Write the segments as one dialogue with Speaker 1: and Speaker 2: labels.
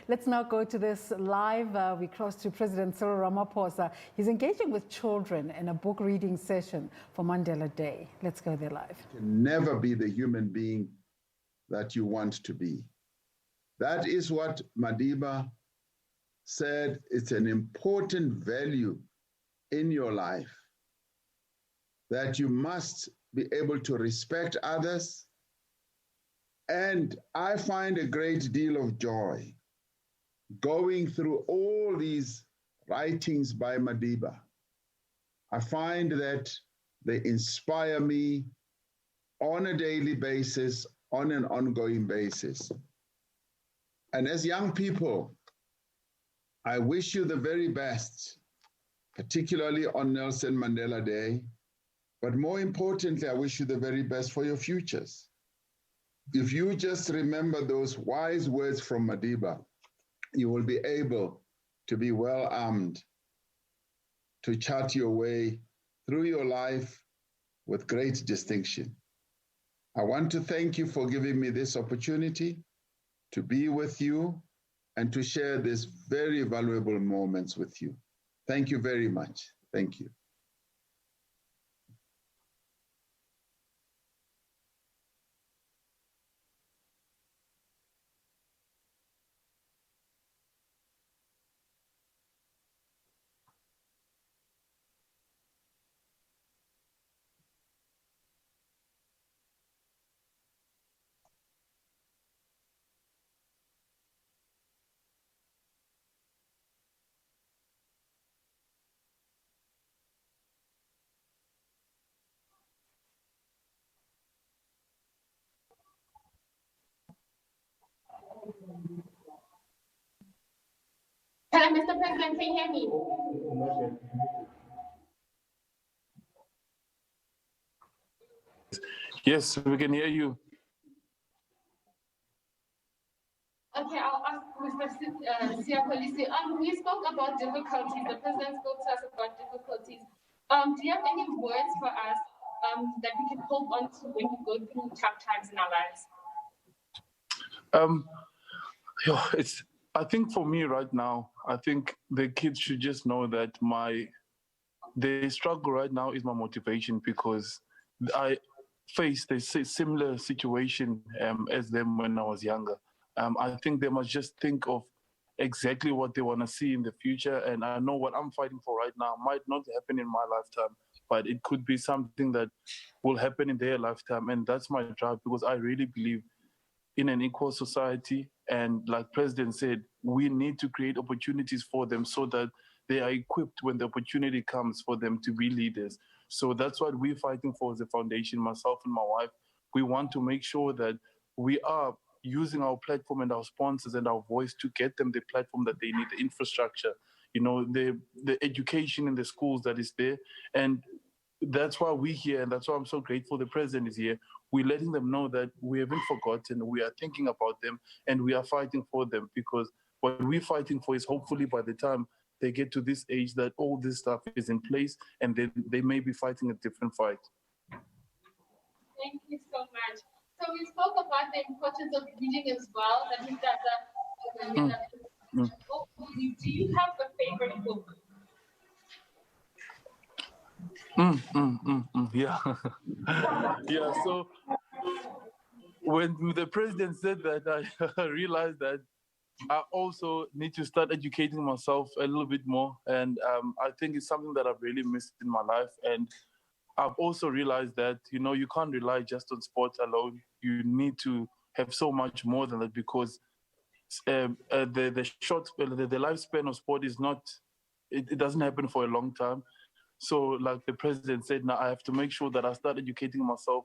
Speaker 1: Let's now go to this live. We cross to President Cyril Ramaphosa. He's engaging with children in a book reading session for Mandela Day. Let's go there live.
Speaker 2: You can never be the human being that you want to be. That is what Madiba said. It's an important value in your life, that you must be able to respect others. And I find a great deal of joy going through all these writings by Madiba. I find that they inspire me on a daily basis, on an ongoing basis. And as young people, I wish you the very best, particularly on Nelson Mandela Day. But more importantly, I wish you the very best for your futures. If you just remember those wise words from Madiba, you will be able to be well armed to chart your way through your life with great distinction. I want to thank you for giving me this opportunity to be with you and to share these very valuable moments with you. Thank you very much. Thank you.
Speaker 3: Hello, Mr. President, can you hear me?
Speaker 4: Yes, we can hear you.
Speaker 3: Okay, I'll ask Mr. Siyapolisi. We spoke about difficulties. The president spoke to us about difficulties. Do you have any words for us that we can hold on to when we go through tough times in our lives?
Speaker 4: I think for me right now, I think the kids should just know that the struggle right now is my motivation, because I faced a similar situation as them when I was younger. I think they must just think of exactly what they want to see in the future. And I know what I'm fighting for right now might not happen in my lifetime, but it could be something that will happen in their lifetime. And that's my drive, because I really believe in an equal society. And like President said, we need to create opportunities for them so that they are equipped when the opportunity comes for them to be leaders. So that's what we're fighting for as a foundation, myself and my wife. We want to make sure that we are using our platform and our sponsors and our voice to get them the platform that they need, the infrastructure, the education in the schools that is there. And that's why we're here, and that's why I'm so grateful the president is here. We're letting them know that we haven't forgotten, we are thinking about them, and we are fighting for them, because what we're fighting for is hopefully by the time they get to this age that all this stuff is in place, and then they may be fighting a different fight.
Speaker 3: Thank you so much. So we spoke about the importance of reading as well. That is Do you have a favorite book?
Speaker 4: Yeah. Yeah, so when the president said that, I realized that I also need to start educating myself a little bit more. And I think it's something that I've really missed in my life. And I've also realized that, you can't rely just on sports alone. You need to have so much more than that, because the lifespan of sport is not, it doesn't happen for a long time. So like the president said, now I have to make sure that I start educating myself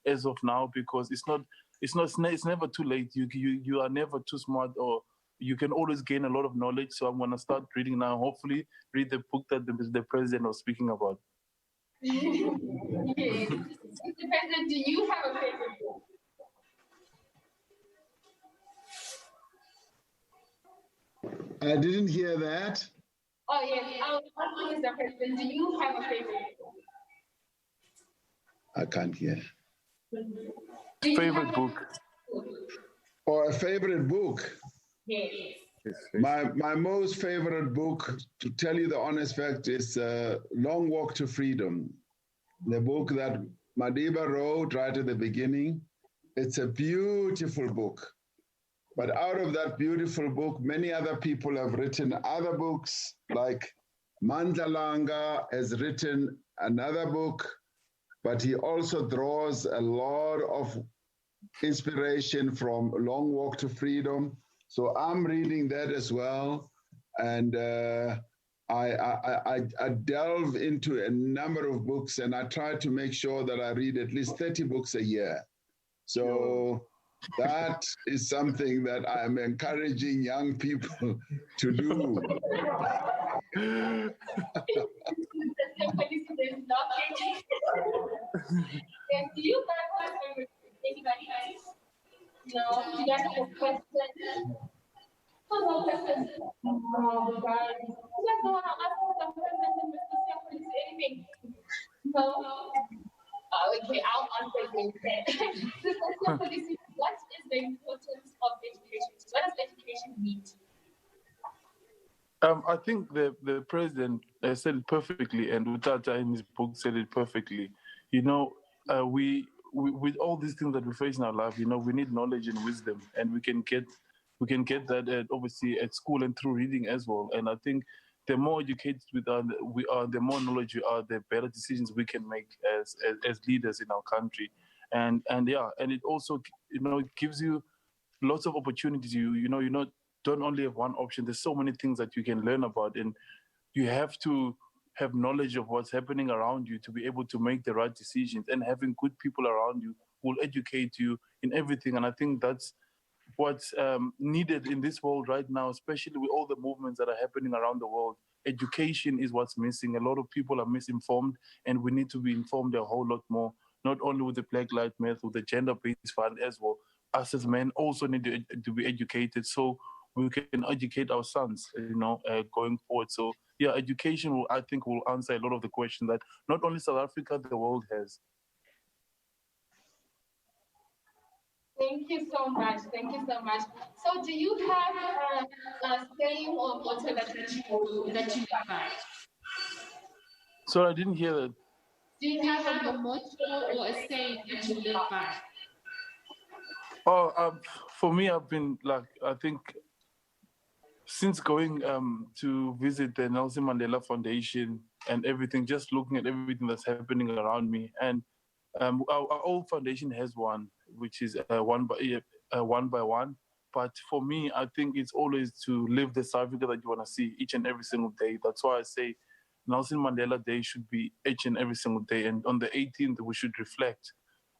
Speaker 4: as of now, because it's never too late. You are never too smart, or you can always gain a lot of knowledge. So I'm going to start reading now, hopefully read the book that the president was speaking about.
Speaker 3: Yes. Mr. President, do you have a favorite book?
Speaker 2: I didn't hear that.
Speaker 3: Oh, yes. Mr. President, do you have a favorite book?
Speaker 2: I can't hear.
Speaker 4: Favorite book?
Speaker 2: Or a favorite book?
Speaker 3: Yes.
Speaker 2: My most favorite book, to tell you the honest fact, is Long Walk to Freedom, the book that Madiba wrote right at the beginning. It's a beautiful book. But out of that beautiful book, many other people have written other books, like Mandela has written another book, but he also draws a lot of inspiration from Long Walk to Freedom. So I'm reading that as well. And I delve into a number of books, and I try to make sure that I read at least 30 books a year. So that is something that I'm encouraging young people to do.
Speaker 3: Yes, do you guys have anybody else? No, you guys have a question? One more question. Oh, God. You guys don't want to ask the president and Mr. Siapolisi anything? No? Oh, okay, I'll answer it instead. Mr. Siapolisi, what is the importance of education? What does education mean?
Speaker 4: I think the president said it perfectly, and Utata in his book said it perfectly. You know, we with all these things that we face in our life, you know, we need knowledge and wisdom, and we can get that obviously at school and through reading as well. And I think the more educated we are, the more knowledge we are, the better decisions we can make as leaders in our country. And yeah, and it also, you know, it gives you lots of opportunities. You know, don't only have one option. There's so many things that you can learn about, and you have to have knowledge of what's happening around you to be able to make the right decisions. And having good people around you will educate you in everything. And I think that's what's needed in this world right now, especially with all the movements that are happening around the world. Education is what's missing. A lot of people are misinformed, and we need to be informed a whole lot more, not only with the Black Lives Matter, with the gender-based violence as well. Us as men also need to be educated, so we can educate our sons, you know, going forward. So yeah, education will, I think, will answer a lot of the questions that not only South Africa, the world has.
Speaker 3: Thank you so much. Thank you so much. So, do you have a saying or motto that you live by?
Speaker 4: Sorry, I didn't hear that.
Speaker 3: Do you have a motto or a saying that you live by?
Speaker 4: Oh, for me, I've been like, I think since going to visit the Nelson Mandela Foundation and everything, just looking at everything that's happening around me, and our old foundation has one, which is one by one. But for me, I think it's always to live the South Africa that you want to see each and every single day. That's why I say Nelson Mandela Day should be each and every single day. And on the 18th, we should reflect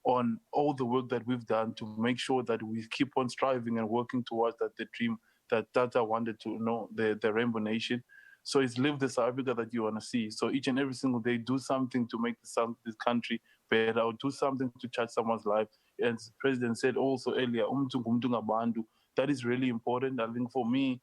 Speaker 4: on all the work that we've done to make sure that we keep on striving and working towards the dream that Tata wanted to know, the Rainbow Nation. So it's live the South Africa that you want to see. So each and every single day, do something to make this country better, or do something to change someone's life. And the president said also earlier, that is really important. I think for me,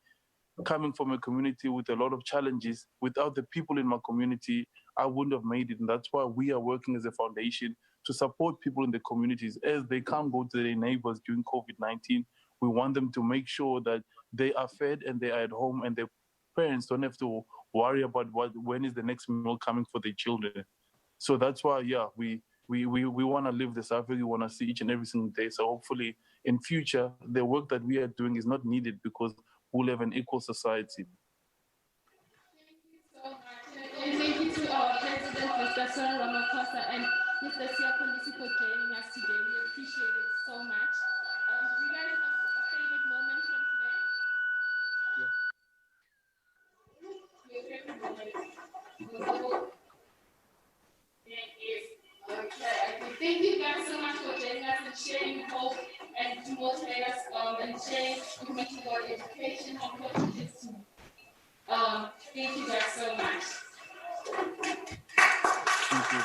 Speaker 4: coming from a community with a lot of challenges, without the people in my community, I wouldn't have made it. And that's why we are working as a foundation to support people in the communities as they can't go to their neighbors during COVID-19. We want them to make sure that they are fed and they are at home, and their parents don't have to worry about when is the next meal coming for their children. So that's why, yeah, we want to live this Africa. We want to see each and every single day. So hopefully in future, the work that we are doing is not needed because we'll have an equal society.
Speaker 3: Thank you so much. And thank you to our President, Mr. Cyril Ramaphosa, and Mr. Siapolisi for joining us today. We appreciate it so much. Do you guys have a favorite moment from today? Okay. Thank you guys so much for joining us and sharing hope and to motivate us and sharing information about education and what it is to. Thank you guys so much.
Speaker 4: Thank you.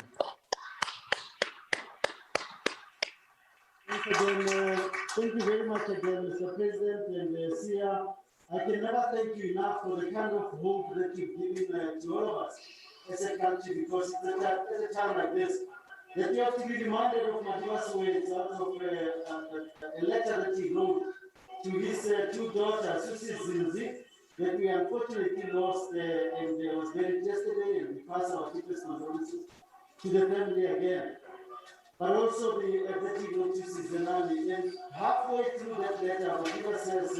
Speaker 5: Thank you very much again, Mr. President and Sia. I can never thank you enough for the kind of hope that you've given to all of us as a country, because at a time like this, that you have to be reminded of Madiba's words out of a letter that he wrote to his two daughters, Susie Zinzi, that we unfortunately lost and was buried yesterday, and we pass our deepest condolences to the family again. But also the everything notices the nanny. And halfway through that letter, Mandela says,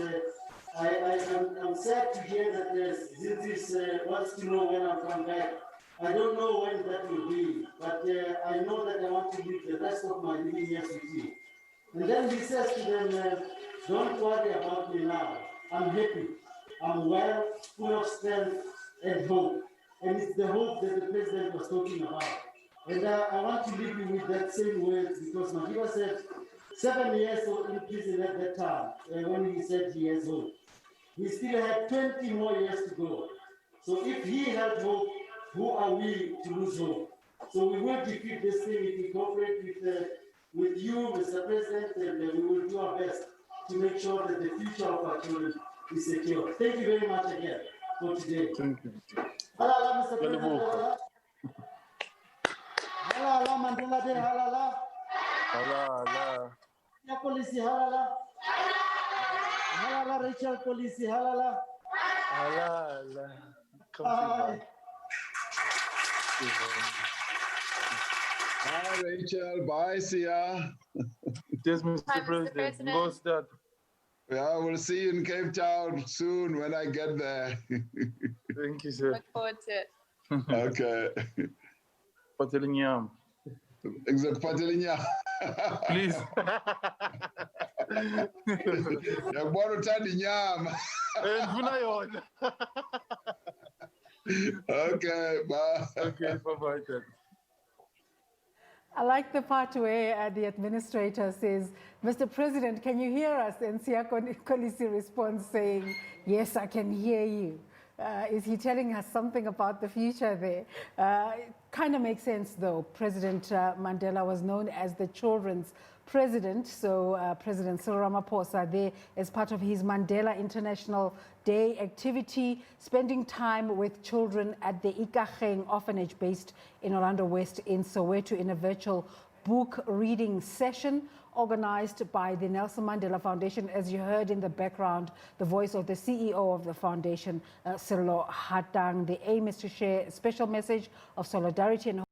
Speaker 5: I'm sad to hear that Zinzi wants to know when I'll come back. I don't know when that will be, but I know that I want to live the rest of my living years with you. And then he says to them, don't worry about me now. I'm happy. I'm well, full of strength and hope. And it's the hope that the president was talking about. And I want to leave you with that same words, because Mandela said 7 years in prison at that time when he said he has hope. He still had 20 more years to go. So if he had hope, who are we to lose hope? So we will defeat this thing if we cooperate with you, Mr. President, and we will do our best to make sure that the future of our children is secure. Thank you very much again for today.
Speaker 4: Thank you.
Speaker 5: Halala, Mr. President. Halala, Mandela Day, halala.
Speaker 4: Allah.
Speaker 5: Ya polisi, halala. Halala, Rachel polisi, halala.
Speaker 4: Allah.
Speaker 5: Bye.
Speaker 2: Bye, Rachel. Bye, Sia.
Speaker 4: Yes, Mr.
Speaker 6: Hi, Mr.
Speaker 4: President.
Speaker 6: President.
Speaker 4: Go start.
Speaker 2: Yeah, we'll see you in Cape Town soon when I get there.
Speaker 4: Thank you, sir.
Speaker 6: Look forward to it.
Speaker 2: Okay.
Speaker 4: Patelinyam.
Speaker 2: Ngizokuphathela
Speaker 4: Please.
Speaker 2: Ngiyakubona uthanda inyama.
Speaker 4: Ndifuna yona.
Speaker 2: Okay, bye.
Speaker 4: Okay, bye-bye then.
Speaker 1: I like the part where the administrator says, Mr. President, can you hear us? And Siya Kolisi responds saying, yes, I can hear you. Is he telling us something about the future there? It kind of makes sense, though. President Mandela was known as the children's president. So President Cyril Ramaphosa there as part of his Mandela International Day activity, spending time with children at the Ikageng orphanage based in Orlando West in Soweto in a virtual book reading session organized by the Nelson Mandela Foundation. As you heard in the background, the voice of the CEO of the foundation, Cyril Ramaphosa. The aim is to share a special message of solidarity and